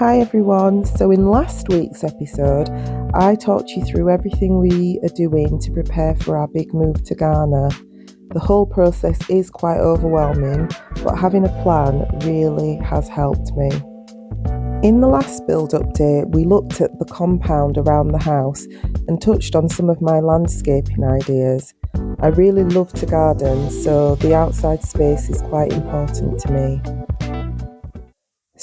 Hi everyone. So in last week's episode, I talked you through everything we are doing to prepare for our big move to Ghana. The whole process is quite overwhelming, but having a plan really has helped me. In the last build update, we looked at the compound around the house and touched on some of my landscaping ideas. I really love to garden, so the outside space is quite important to me.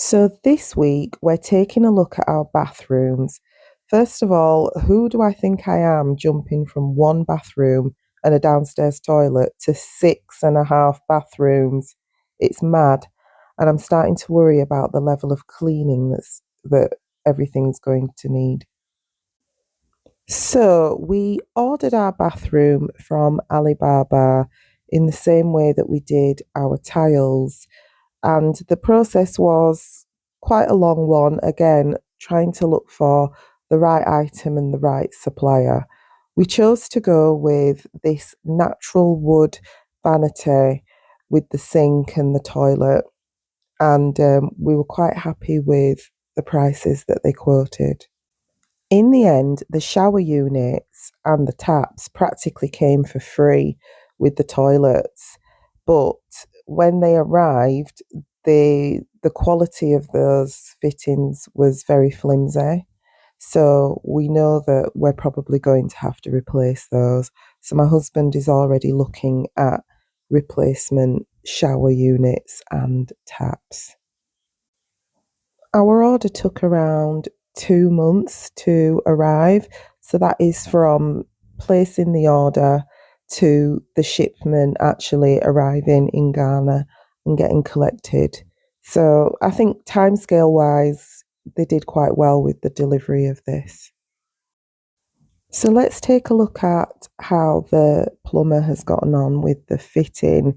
So this week, we're taking a look at our bathrooms. First of all, who do I think I am jumping from one bathroom and a downstairs toilet to 6.5 bathrooms? It's mad. And I'm starting to worry about the level of cleaning that everything's going to need. So we ordered our bathroom from Alibaba in the same way that we did our tiles. And the process was quite a long one, again, trying to look for the right item and the right supplier. We chose to go with this natural wood vanity with the sink and the toilet, and we were quite happy with the prices that they quoted. In the end, the shower units and the taps practically came for free with the toilets. But when they arrived, the quality of those fittings was very flimsy. So we know that we're probably going to have to replace those. So my husband is already looking at replacement shower units and taps. Our order took around 2 months to arrive. So that is from placing the order to the shipment actually arriving in Ghana and getting collected. So I think timescale wise, they did quite well with the delivery of this. So let's take a look at how the plumber has gotten on with the fitting.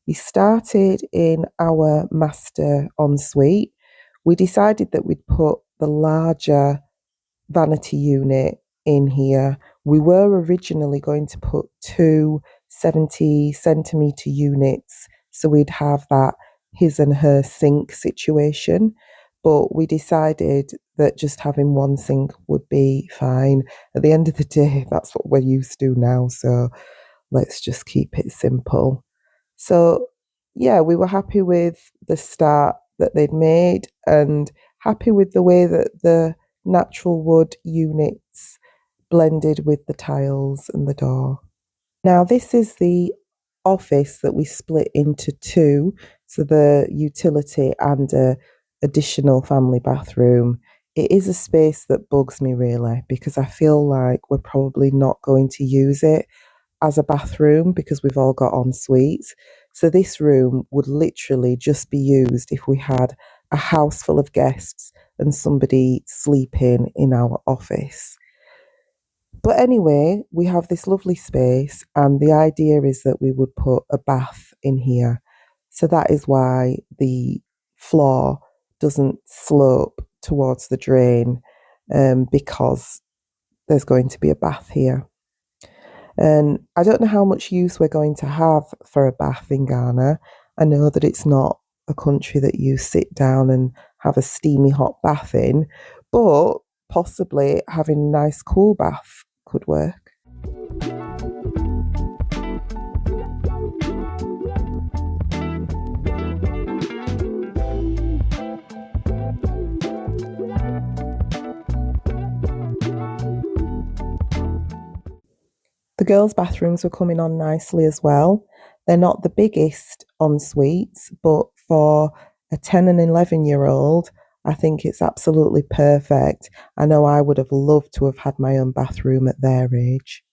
He started in our master ensuite. We decided that we'd put the larger vanity unit in here. We were originally going to put two 70 centimetre units, so we'd have that his and her sink situation. But we decided that just having one sink would be fine. At the end of the day, that's what we're used to now, so let's just keep it simple. So, yeah, we were happy with the start that they'd made and happy with the way that the natural wood units blended with the tiles and the door. Now, this is the office that we split into two, so the utility and a additional family bathroom. It is a space that bugs me really because I feel like we're probably not going to use it as a bathroom because we've all got en suites. So this room would literally just be used if we had a house full of guests and somebody sleeping in our office. But anyway, we have this lovely space, and the idea is that we would put a bath in here. So that is why the floor doesn't slope towards the drain, because there's going to be a bath here. And I don't know how much use we're going to have for a bath in Ghana. I know that it's not a country that you sit down and have a steamy hot bath in, but possibly having a nice cool bath could work. The girls' bathrooms were coming on nicely as well. They're not the biggest en suites, but for a 10 and 11-year-old, I think it's absolutely perfect. I know I would have loved to have had my own bathroom at their age.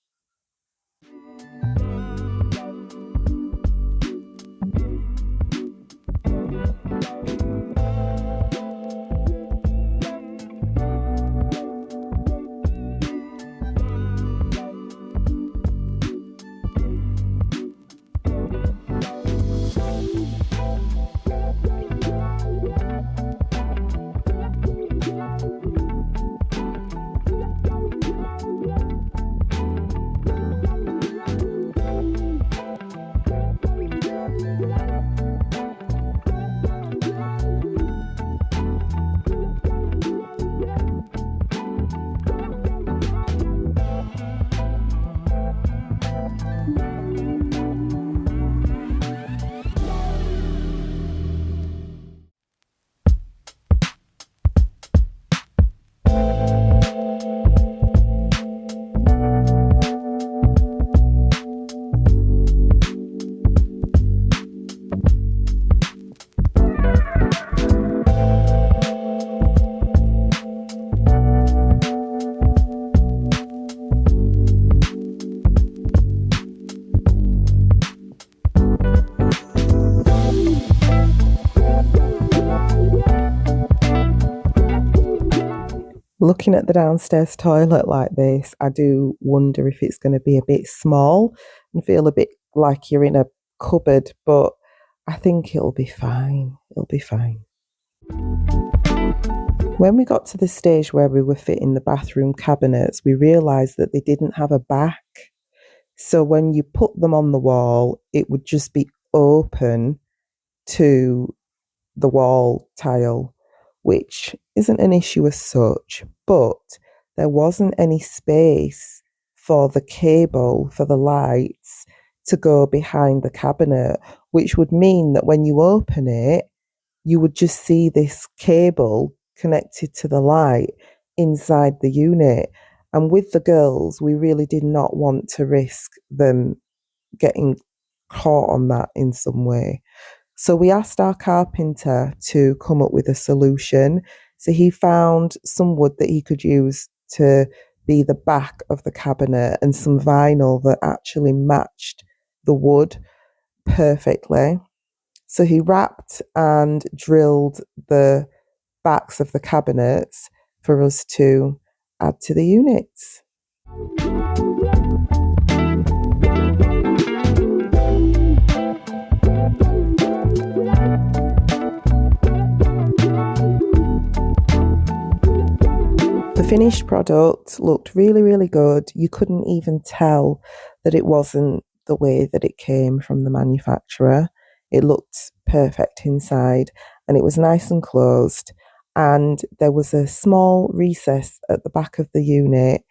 Looking at the downstairs toilet like this, I do wonder if it's going to be a bit small and feel a bit like you're in a cupboard, but I think it'll be fine. It'll be fine. When we got to the stage where we were fitting the bathroom cabinets, we realised that they didn't have a back. So when you put them on the wall, it would just be open to the wall tile, which isn't an issue as such, but there wasn't any space for the cable for the lights to go behind the cabinet, which would mean that when you open it, you would just see this cable connected to the light inside the unit. And with the girls, we really did not want to risk them getting caught on that in some way. So we asked our carpenter to come up with a solution. So he found some wood that he could use to be the back of the cabinet and some vinyl that actually matched the wood perfectly. So he wrapped and drilled the backs of the cabinets for us to add to the units. The finished product looked really, really good. You couldn't even tell that it wasn't the way that it came from the manufacturer. It looked perfect inside and it was nice and closed. And there was a small recess at the back of the unit,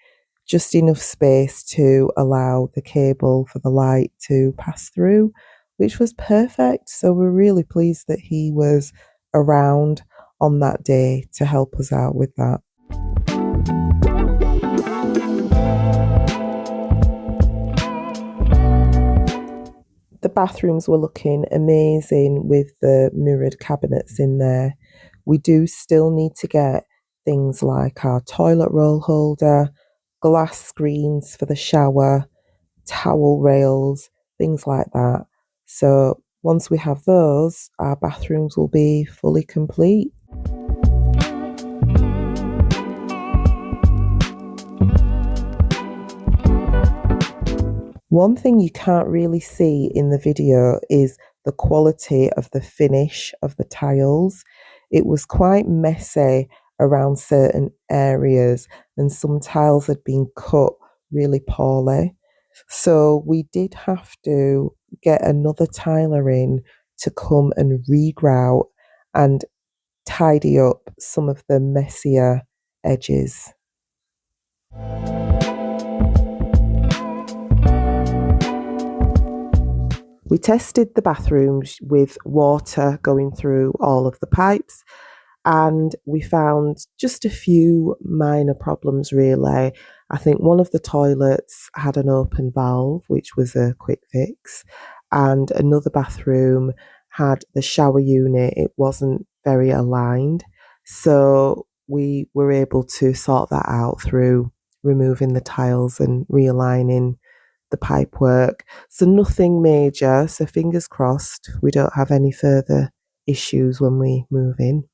just enough space to allow the cable for the light to pass through, which was perfect. So we're really pleased that he was around on that day to help us out with that. The bathrooms were looking amazing with the mirrored cabinets in there. We do still need to get things like our toilet roll holder, glass screens for the shower, towel rails, things like that. So once we have those, our bathrooms will be fully complete. One thing you can't really see in the video is the quality of the finish of the tiles. It was quite messy around certain areas, and some tiles had been cut really poorly. So we did have to get another tiler in to come and regrout and tidy up some of the messier edges. We tested the bathrooms with water going through all of the pipes, and we found just a few minor problems really. I think one of the toilets had an open valve, which was a quick fix, and another bathroom had the shower unit, it wasn't very aligned. So we were able to sort that out through removing the tiles and realigning the pipe work. So nothing major. So fingers crossed we don't have any further issues when we move in.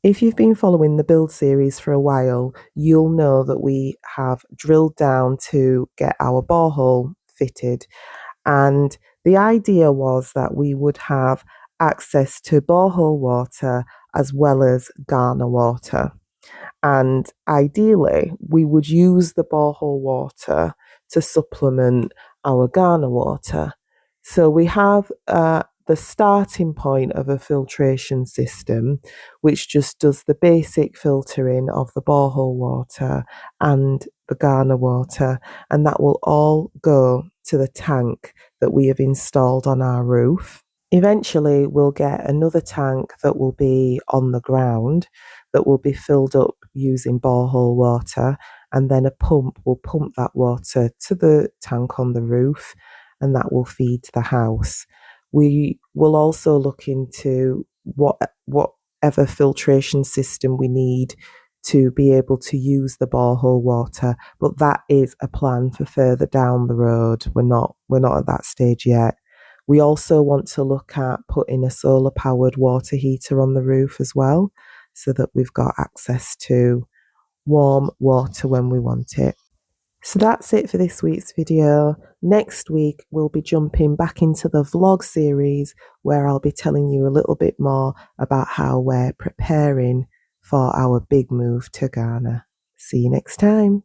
If you've been following the build series for a while, you'll know that we have drilled down to get our borehole fitted. And the idea was that we would have access to borehole water as well as Ghana water. And ideally, we would use the borehole water to supplement our Ghana water. So we have the starting point of a filtration system, which just does the basic filtering of the borehole water and the Ghana water, and that will all go to the tank that we have installed on our roof. Eventually, we'll get another tank that will be on the ground that will be filled up using borehole water, and then a pump will pump that water to the tank on the roof, and that will feed the house. We will also look into whatever filtration system we need to be able to use the borehole water, but that is a plan for further down the road. We're not at that stage yet. We also want to look at putting a solar powered water heater on the roof as well, so that we've got access to warm water when we want it. So that's it for this week's video. Next week, we'll be jumping back into the vlog series where I'll be telling you a little bit more about how we're preparing for our big move to Ghana. See you next time.